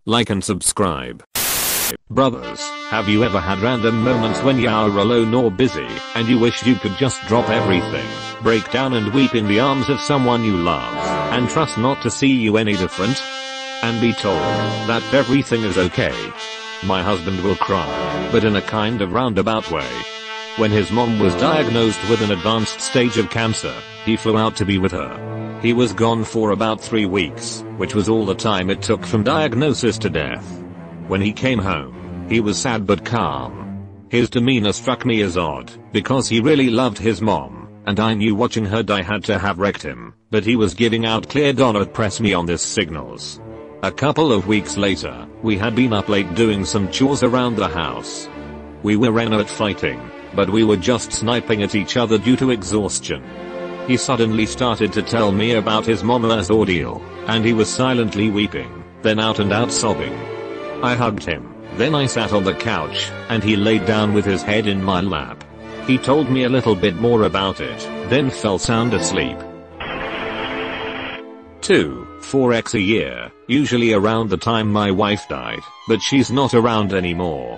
like and subscribe. Brothers, have you ever had random moments when you are alone or busy, and you wish you could just drop everything, break down and weep in the arms of someone you love, and trust not to see you any different? And be told that everything is okay? My husband will cry, but in a kind of roundabout way. When his mom was diagnosed with an advanced stage of cancer, he flew out to be with her. He was gone for about 3 weeks, which was all the time it took from diagnosis to death. When he came home, he was sad but calm. His demeanor struck me as odd, because he really loved his mom, and I knew watching her die had to have wrecked him, but he was giving out clear "Don't press me on this" signals. A couple of weeks later, we had been up late doing some chores around the house. We were not fighting, but we were just sniping at each other due to exhaustion. He suddenly started to tell me about his mama's ordeal, and he was silently weeping, then out and out sobbing. I hugged him, then I sat on the couch, and he laid down with his head in my lap. He told me a little bit more about it, then fell sound asleep. 4x a year, usually around the time my wife died, but she's not around anymore.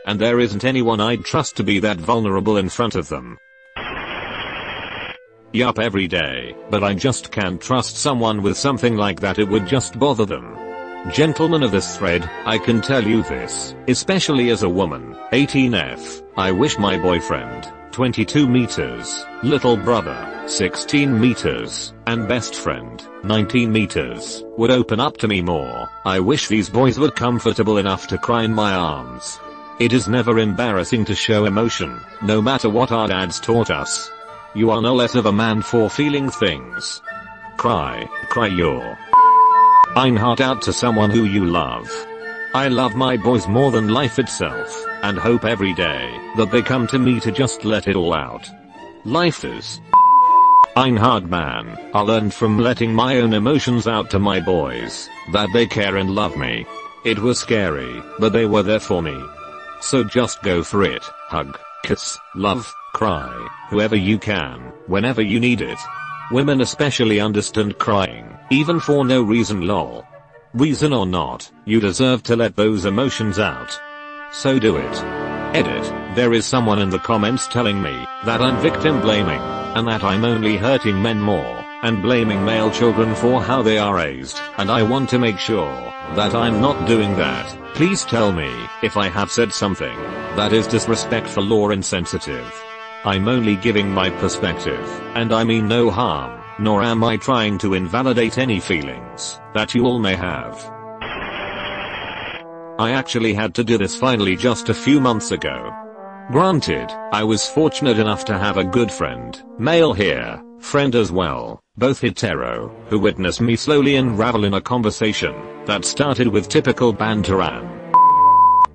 And there isn't anyone I'd trust to be that vulnerable in front of them. Yup, every day, but I just can't trust someone with something like that. It would just bother them. Gentlemen of this thread, I can tell you this, especially as a woman, 18F, I wish my boyfriend, 22 meters, little brother, 16 meters, and best friend, 19 meters, would open up to me more. I wish these boys were comfortable enough to cry in my arms. It is never embarrassing to show emotion, no matter what our dads taught us. You are no less of a man for feeling things. Cry your heart out to someone who you love. I love my boys more than life itself, and hope every day that they come to me to just let it all out. Life is hard, man. I learned from letting my own emotions out to my boys, that they care and love me. It was scary, but they were there for me. So just go for it, hug, kiss, love, cry, whoever you can, whenever you need it. Women especially understand crying, even for no reason, lol. Reason or not, you deserve to let those emotions out. So do it. Edit, there is someone in the comments telling me that I'm victim blaming, and that I'm only hurting men more, and blaming male children for how they are raised, and I want to make sure that I'm not doing that. Please tell me if I have said something that is disrespectful or insensitive. I'm only giving my perspective, and I mean no harm, nor am I trying to invalidate any feelings that you all may have. I actually had to do this finally just a few months ago. Granted, I was fortunate enough to have a good friend, male here, friend as well, both hetero, who witnessed me slowly unravel in a conversation that started with typical banter and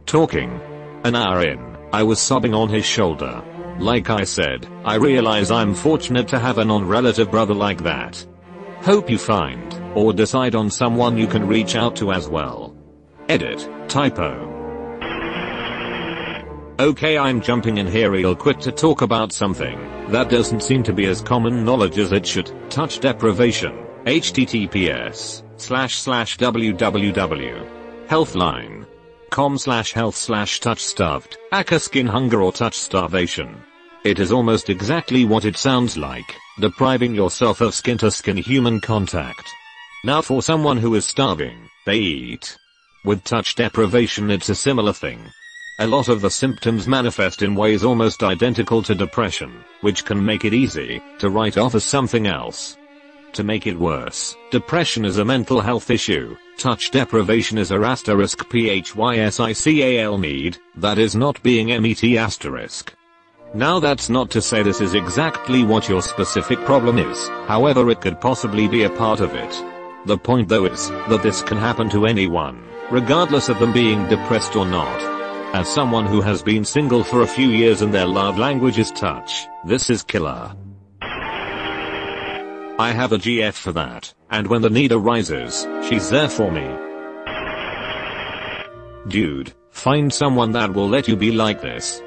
talking. An hour in, I was sobbing on his shoulder. Like I said, I realize I'm fortunate to have a non-relative brother like that. Hope you find, or decide on someone you can reach out to as well. Edit, typo. Okay, I'm jumping in here real quick to talk about something that doesn't seem to be as common knowledge as it should. Touch deprivation. https://www.healthline.com/health/touch-starved, aka skin hunger or touch starvation. It is almost exactly what it sounds like, depriving yourself of skin-to-skin human contact. Now for someone who is starving, they eat. With touch deprivation it's a similar thing. A lot of the symptoms manifest in ways almost identical to depression, which can make it easy to write off as something else. To make it worse, depression is a mental health issue, touch deprivation is a *PHYSICAL need, that is not being MET*. Now that's not to say this is exactly what your specific problem is, however it could possibly be a part of it. The point though is that this can happen to anyone, regardless of them being depressed or not. As someone who has been single for a few years and their love language is touch, this is killer. I have a GF for that, and when the need arises, she's there for me. Dude, find someone that will let you be like this.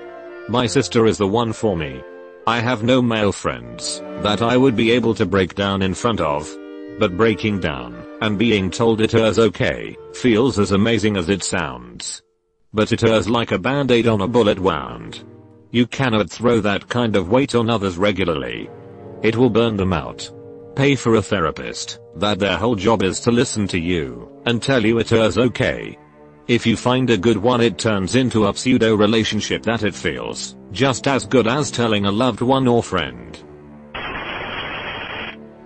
My sister is the one for me. I have no male friends that I would be able to break down in front of. But breaking down and being told it is okay feels as amazing as it sounds. But it is like a band-aid on a bullet wound. You cannot throw that kind of weight on others regularly. It will burn them out. Pay for a therapist that their whole job is to listen to you and tell you it is okay. If you find a good one, it turns into a pseudo relationship that it feels just as good as telling a loved one or friend.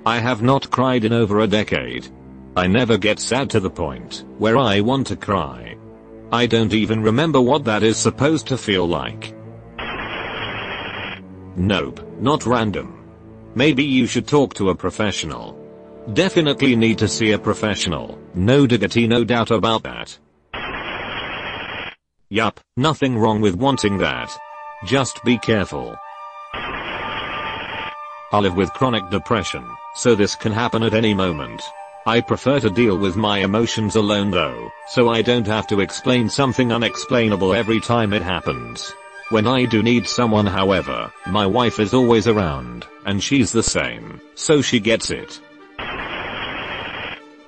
I have not cried in over a decade. I never get sad to the point where I want to cry. I don't even remember what that is supposed to feel like. Nope, not random. Maybe you should talk to a professional. Definitely need to see a professional. No diggity, no doubt about that. Yup, nothing wrong with wanting that. Just be careful. I live with chronic depression, so this can happen at any moment. I prefer to deal with my emotions alone though, so I don't have to explain something unexplainable every time it happens. When I do need someone, however, my wife is always around, and she's the same, so she gets it.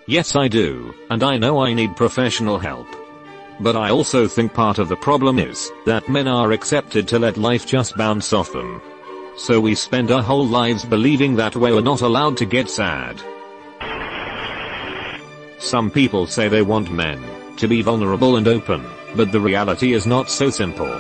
Yes, I do, and I know I need professional help. But I also think part of the problem is that men are accepted to let life just bounce off them. So we spend our whole lives believing that we're not allowed to get sad. Some people say they want men to be vulnerable and open, but the reality is not so simple.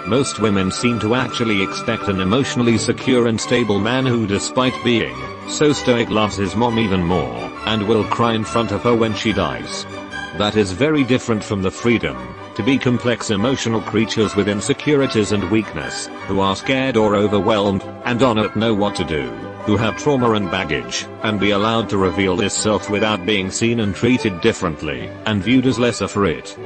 Most women seem to actually expect an emotionally secure and stable man who, despite being so stoic, loves his mom even more and will cry in front of her when she dies. That is very different from the freedom to be complex emotional creatures with insecurities and weakness, who are scared or overwhelmed and don't know what to do, who have trauma and baggage, and be allowed to reveal this self without being seen and treated differently and viewed as lesser for it.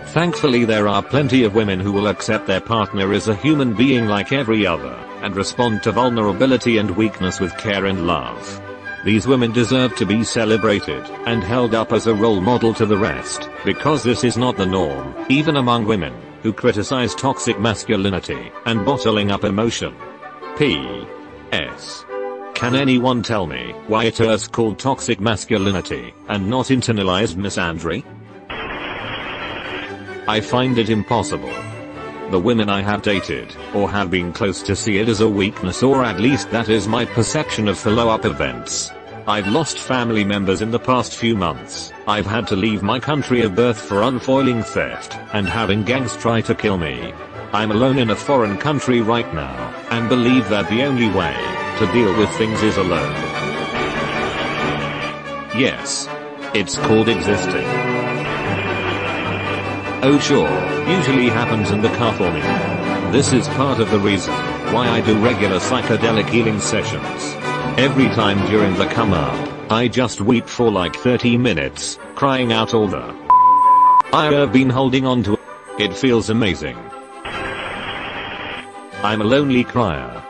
Thankfully, there are plenty of women who will accept their partner as a human being like every other and respond to vulnerability and weakness with care and love. These women deserve to be celebrated and held up as a role model to the rest, because this is not the norm, even among women who criticize toxic masculinity and bottling up emotion. P.S. Can anyone tell me why it is called toxic masculinity and not internalized misandry? I find it impossible. The women I have dated or have been close to see it as a weakness, or at least that is my perception of follow-up events. I've lost family members in the past few months. I've had to leave my country of birth for unfoiling theft and having gangs try to kill me. I'm alone in a foreign country right now and believe that the only way to deal with things is alone. Yes. It's called existing. Oh sure, usually happens in the car for me. This is part of the reason why I do regular psychedelic healing sessions. Every time during the come up, I just weep for like 30 minutes, crying out all the I have been holding on to. It feels amazing. I'm a lonely crier.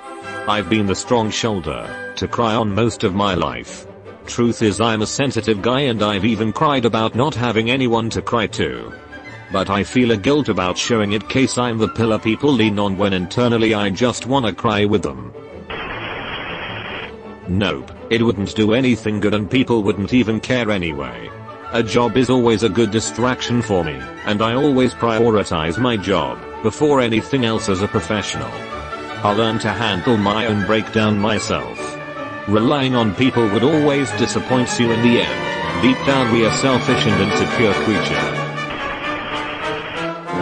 I've been the strong shoulder to cry on most of my life. Truth is, I'm a sensitive guy and I've even cried about not having anyone to cry to. But I feel a guilt about showing it, case I'm the pillar people lean on when internally I just wanna cry with them. Nope, it wouldn't do anything good and people wouldn't even care anyway. A job is always a good distraction for me, and I always prioritize my job before anything else as a professional. I'll learn to handle my own breakdown myself. Relying on people would always disappoint you in the end. Deep down we are selfish and insecure creatures.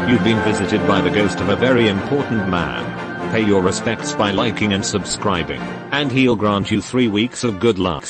You've been visited by the ghost of a very important man. Pay your respects by liking and subscribing, and he'll grant you 3 weeks of good luck.